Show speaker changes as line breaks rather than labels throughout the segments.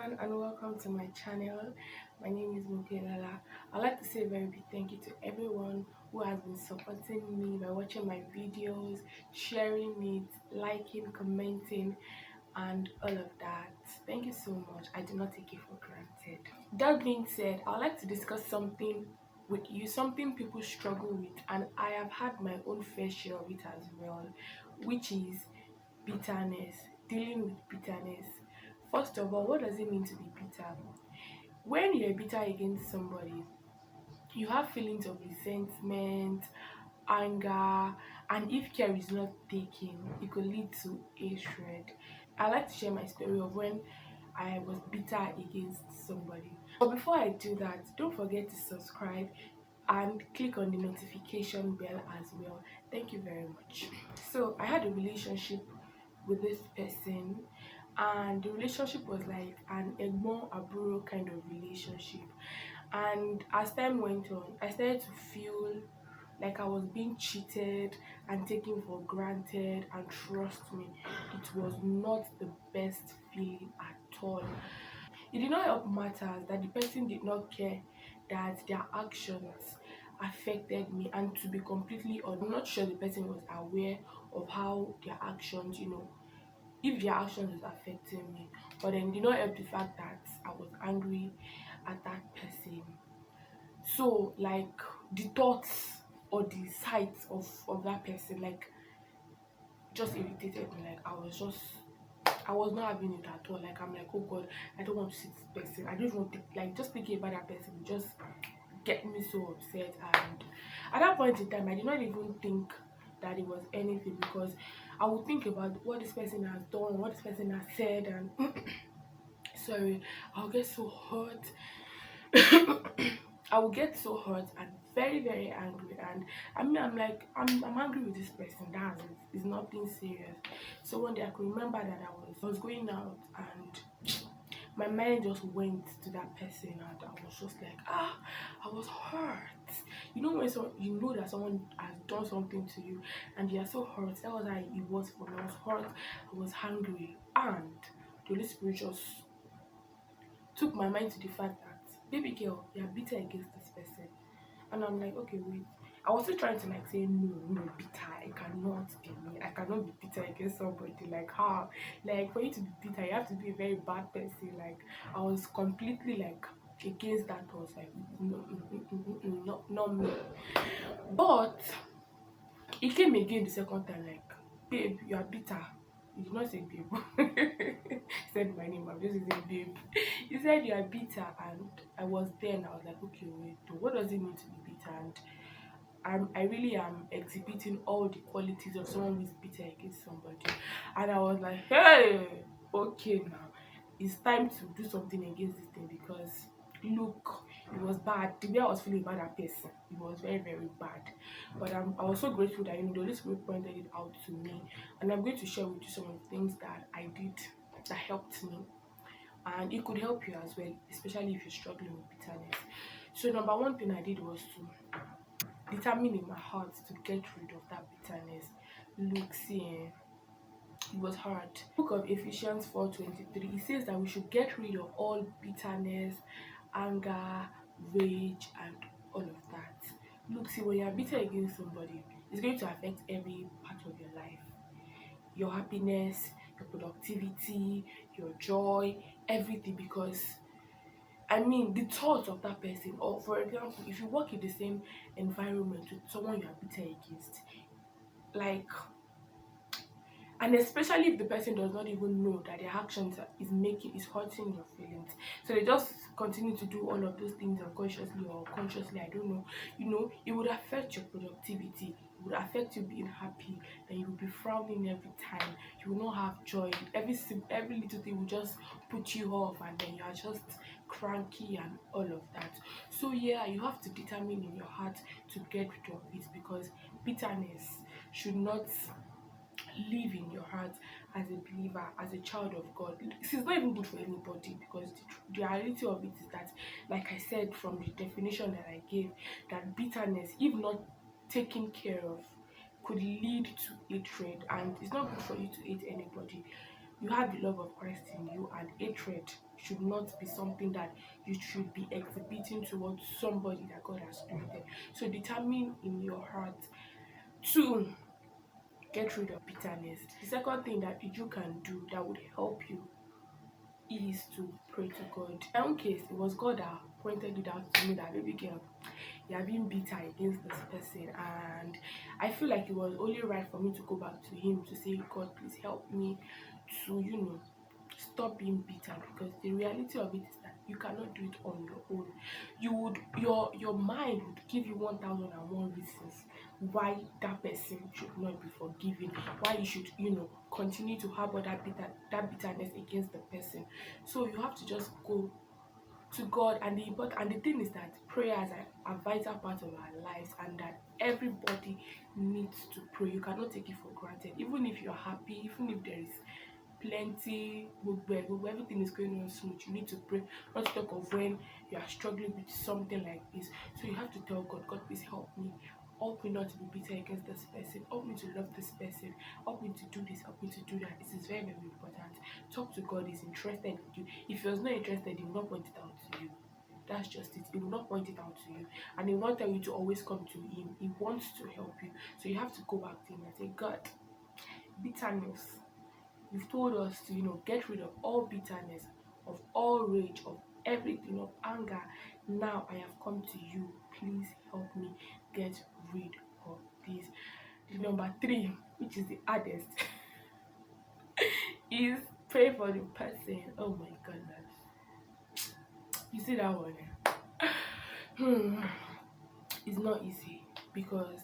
everyone and welcome to my channel. My name is Mopelola. I'd like to say a very big thank you to everyone who has been supporting me by watching my videos, sharing it, liking, commenting, and all of that. Thank you so much. I do not take it for granted. That being said, I'd like to discuss something with you, something people struggle with, and I have had my own fair share of it as well, which is bitterness, dealing with bitterness. First of all, what does it mean to be bitter? When you're bitter against somebody, you have feelings of resentment, anger, and if care is not taken, it could lead to hatred. I like to share my story of when I was bitter against somebody. But before I do that, don't forget to subscribe and click on the notification bell as well. Thank you very much. So I had a relationship with this person, and the relationship was like an egbon aburo kind of relationship. And as time went on, I started to feel like I was being cheated and taken for granted, and trust me, it was not the best feeling at all. It did not help matters that the person did not care that their actions affected me, and to be completely honest, I'm not sure the person was aware of how their actions, if their actions was affecting me. But then it did not help the fact that I was angry at that person. So like the thoughts or the sight of that person like just irritated me. Like I was not having it at all. Like I'm like, oh God, I don't want to see this person. I don't want to like just thinking about that person would just get me so upset. And at that point in time, I did not even think that it was anything, because I would think about what this person has done, what this person has said, and sorry, I'll get so hurt. I will get so hurt and very, very angry. And I mean, I'm angry with this person. That's it. It's nothing serious. So one day I could remember that I was going out, and my mind just went to that person, and I was just like, I was hurt. You know when you know that someone has done something to you and you are so hurt. That was how it was for me. I was hurt, I was hungry, and the Holy Spirit just took my mind to the fact that, baby girl, you're bitter against this person. And I'm like, okay, wait. I was still trying to like say, no, no, bitter. It cannot be me. I cannot be bitter against somebody. Like, how? Like, for you to be bitter, you have to be a very bad person. Like, I was completely like against that. I was like, no, not me. But he came again the second time, like, babe, you are bitter. He did not say babe. He said my name, I'm just saying babe. He said you are bitter, and I was there and I was like, okay, wait, what does it mean to be bitter? And I really am exhibiting all the qualities of someone who is bitter against somebody. And I was like, hey, okay, now it's time to do something against this thing, because look, it was bad. The way I was feeling about that person, it was very, very bad. But I was so grateful that the Holy Spirit pointed it out to me, and I'm going to share with you some of the things that I did that helped me, and it could help you as well, especially if you're struggling with bitterness. So number one thing I did was to determine in my heart to get rid of that bitterness. Look, see, it was hard. Book of Ephesians 4:23, it says that we should get rid of all bitterness, anger, rage, and all of that. Look, see, when you're bitter against somebody, it's going to affect every part of your life. Your happiness, your productivity, your joy, everything. Because I mean, the thoughts of that person, or for example, if you work in the same environment with someone you are bitter against, like, and especially if the person does not even know that their actions is hurting your feelings, so they just continue to do all of those things unconsciously or consciously, I don't know, it would affect your productivity, it would affect you being happy, then you will be frowning every time, you will not have joy, every little thing will just put you off, and then you are just cranky and all of that. So yeah, you have to determine in your heart to get rid of it, because bitterness should not live in your heart as a believer, as a child of God. This is not even good for anybody, because the reality of it is that, like I said from the definition that I gave, that bitterness, if not taken care of, could lead to hatred, and it's not good for you to hate anybody. You have the love of Christ in you, and hatred should not be something that you should be exhibiting towards somebody that God has created. So determine in your heart to get rid of bitterness. The second thing that you can do that would help you is to pray to God. In my own case, it was God that pointed it out to me that, baby girl, you are being bitter against this person, and I feel like it was only right for me to go back to him to say, God, please help me to, stop being bitter, because the reality of it is that you cannot do it on your own. Your mind would give you 1001 reasons why that person should not be forgiven, why you should, continue to harbor that bitterness against the person. So you have to just go to God. And the thing is that prayers are a vital part of our lives, and that everybody needs to pray. You cannot take it for granted. Even if you're happy, even if there is plenty, everything is going on smooth, you need to pray. Not to talk of when you are struggling with something like this. So you have to tell God, God, please help me. Help me not to be bitter against this person. Help me to love this person. Help me to do this. Help me to do that. This is very, very important. Talk to God. He's interested in you. If he was not interested, he will not point it out to you. That's just it. He will not point it out to you. And he will not tell you to always come to him. He wants to help you. So you have to go back to him and say, God, bitterness. You've told us to, get rid of all bitterness, of all rage, of everything, of anger. Now I have come to you. Please help me get rid of this. The number 3, which is the hardest, is pray for the person. Oh my goodness. You see that one? Hmm. It's not easy, because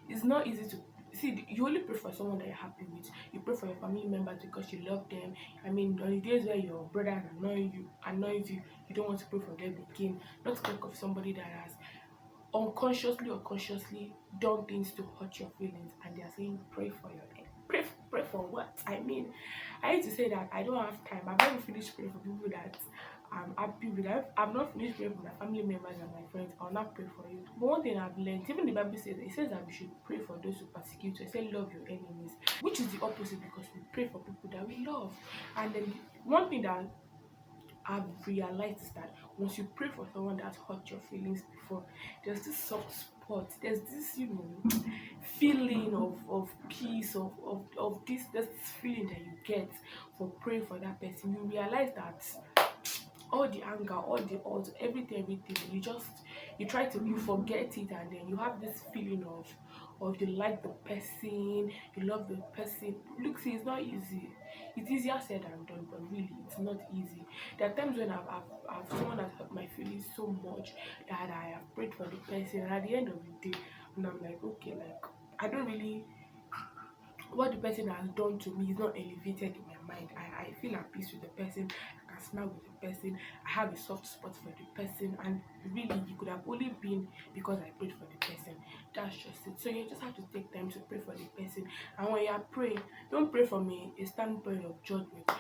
it's not easy to see. You only pray for someone that you're happy with. You pray for your family members because you love them. I mean, on the days where your brother annoys you, you don't want to pray for them again. Not to think of somebody that has unconsciously or consciously done things to hurt your feelings, and they are saying pray for your pray for what? I mean, I hate to say that I don't have time. I've never finished praying for people that I'm happy with. I've not finished praying for my family members and my friends. I'll not pray for you. But one thing I've learned, even the Bible says, it says that we should pray for those who persecute you. It says love your enemies, which is the opposite, because we pray for people that we love. And then one thing that I've realized is that once you pray for someone that's hurt your feelings before, there's this soft spot, there's this, feeling of peace, of this feeling that you get for praying for that person. You realize that all the anger, all everything, you try to, you forget it, and then you have this feeling of you like the person, you love the person. Look, see, it's not easy. It's easier said than done, but really it's not easy. There are times when I've someone has hurt my feelings so much that I have prayed for the person, and at the end of the day, and I'm like, okay, like, I don't really, what the person has done to me is not elevated in my mind. I feel at peace with the person. I can smile with the person. I have a soft spot for the person, and really, it could have only been because I prayed for the person. That's just it. So you just have to take time to pray for the person. And when you are praying, don't pray from a standpoint of judgment.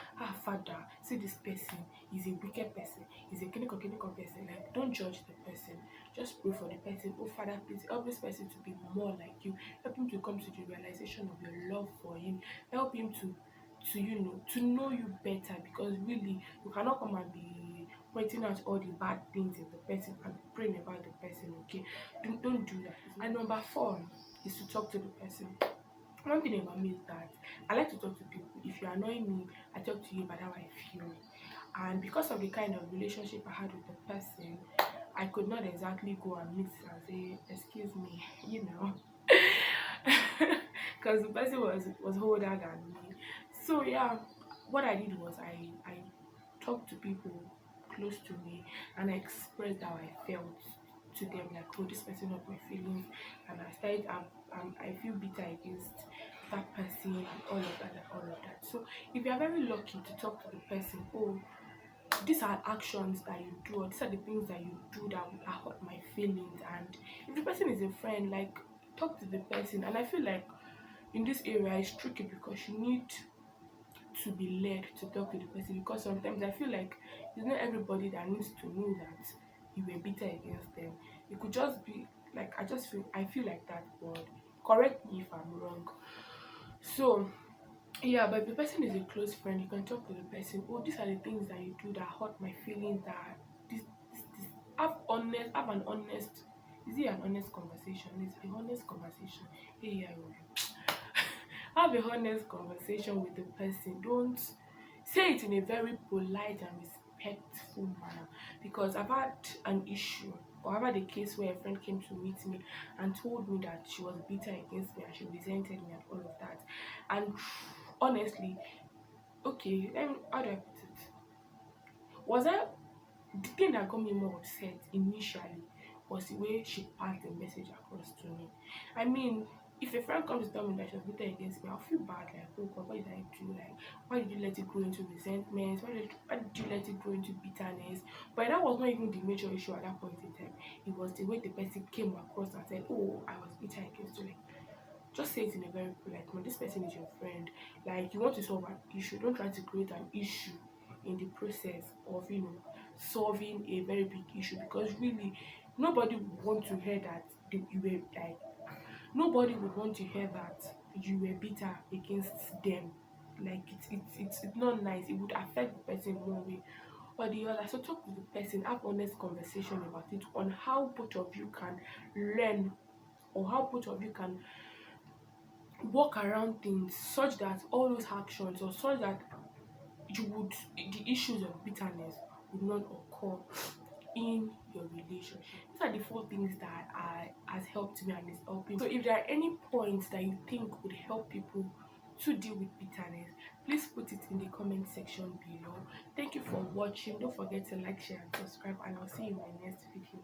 Father, see this person is a wicked person. He's a clinical person. Like, don't judge the person. Just pray for the person. Oh Father, please help this person to be more like you. Help him to come to the realization of your love for him. Help him to know you better, because really you cannot come and be pointing out all the bad things in the person and praying about the person. Okay, don't do that. And number 4 is to talk to the person. One thing about me is that I like to talk to people. If you annoy me, I talk to you about how I feel. And because of the kind of relationship I had with the person, I could not exactly go and meet and say, excuse me, because the person was older than me. So yeah, what I did was I talked to people close to me, and I expressed how I felt to them, like, oh, this person hurt my feelings, and I started, I feel bitter against that person, and all of that and all of that. So if you are very lucky to talk to the person, oh, these are actions that you do, or these are the things that you do that hurt my feelings, and if the person is a friend, like, talk to the person. And I feel like in this area it's tricky, because you need to be led to talk to the person, because sometimes I feel like it's not everybody that needs to know that you were bitter against them. It could just be like, I feel like that, but correct me if I'm wrong. So Yeah, but if the person is a close friend, you can talk to the person. Oh, these are the things that you do that hurt my feelings. That this. Have an honest. Is it an honest conversation? It's an honest conversation. Hey, yeah, have a honest conversation with the person. Don't say it in a very polite and respectful manner, because I've had an issue, or I've had a case where a friend came to meet me and told me that she was bitter against me and she resented me and all of that. And honestly, okay, how do I put it? Was I The thing that got me more upset initially was the way she passed the message across to me. I mean, if a friend comes to tell me that she was bitter against me, I'll feel bad, like, oh God, what did I do? Like, why did you let it grow into resentment? Why did you let it grow into bitterness? But that was not even the major issue at that point in time. It was the way the person came across and said, oh, I was bitter against you. Like, just say it in a very polite manner. This person is your friend. Like, you want to solve an issue. Don't try to create an issue in the process of, solving a very big issue, because really nobody would want to hear that you were like, nobody would want to hear that you were bitter against them. Like, it's not nice. It would affect the person in one way or the other. So talk to the person, have honest conversation about it, on how both of you can learn, or how both of you can work around things, such that all those actions, or such that the issues of bitterness would not occur in your relationship. These are the four things that has helped me and is helping. So if there are any points that you think would help people to deal with bitterness, please put it in the comment section below. Thank you for watching. Don't forget to like, share, and subscribe, and I'll see you in my next video.